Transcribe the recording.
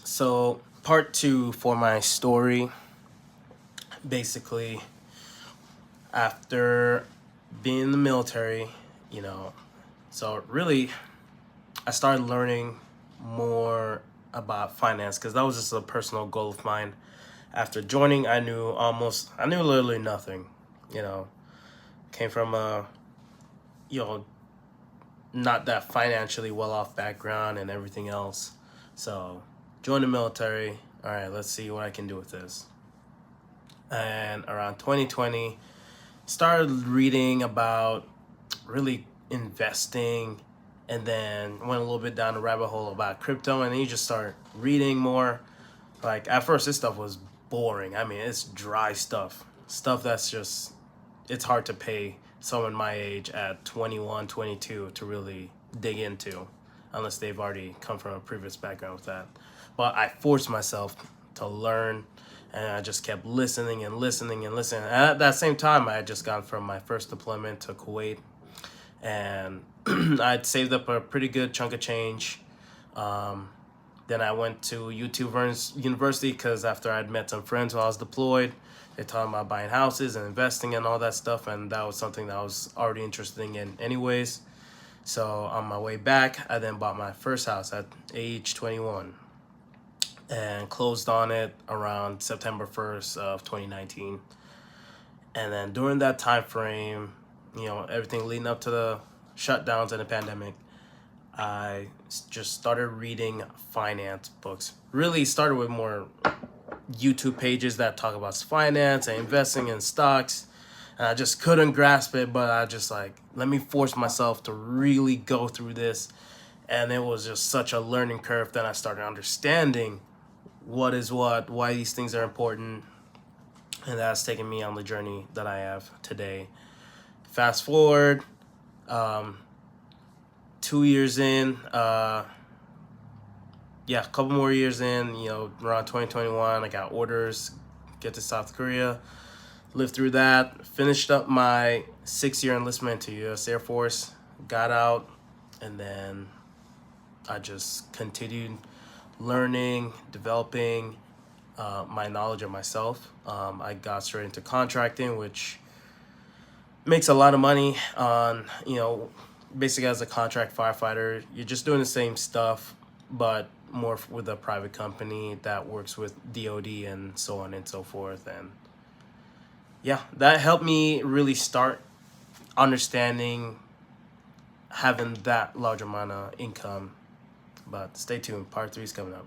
So, part two for my story. Basically, after being in the military, you know, so really, I started learning more about finance because that was just a personal goal of mine. After joining, I knew literally nothing. You know, came from a, you know, not that financially well off background and everything else. So, joined the military. All right, let's see what I can do with this. And around 2020, started reading about really investing, and then went a little bit down the rabbit hole about crypto, and then you just start reading more. Like at first this stuff was boring. I mean, it's dry stuff that's just, it's hard to pay someone my age at 21, 22 to really dig into, unless they've already come from a previous background with that. But I forced myself to learn, and I just kept listening and listening and listening. And at that same time, I had just gone from my first deployment to Kuwait, and I'd saved up a pretty good chunk of change. Then I went to YouTube University because after I'd met some friends while I was deployed, they taught me about buying houses and investing and all that stuff, and that was something that I was already interested in anyways. So on my way back, I then bought my first house at age 21 and closed on it around September 1st of 2019. And then during that time frame, everything leading up to the shutdowns and the pandemic, I just started reading finance books. Really started with more YouTube pages that talk about finance and investing in stocks. And I just couldn't grasp it, but I just let me force myself to really go through this. And it was just such a learning curve. Then I started understanding what is what, why these things are important. And that's taken me on the journey that I have today. Fast forward, 2 years in, a couple more years in, around 2021, I got orders, get to South Korea, lived through that, finished up my 6-year enlistment to U.S. Air Force, got out, and then I just continued learning, developing my knowledge of myself. I got straight into contracting, which makes a lot of money on, basically as a contract firefighter. You're just doing the same stuff, but more with a private company that works with DOD and so on and so forth. And yeah, that helped me really start understanding having that large amount of income. But stay tuned, part 3 is coming up.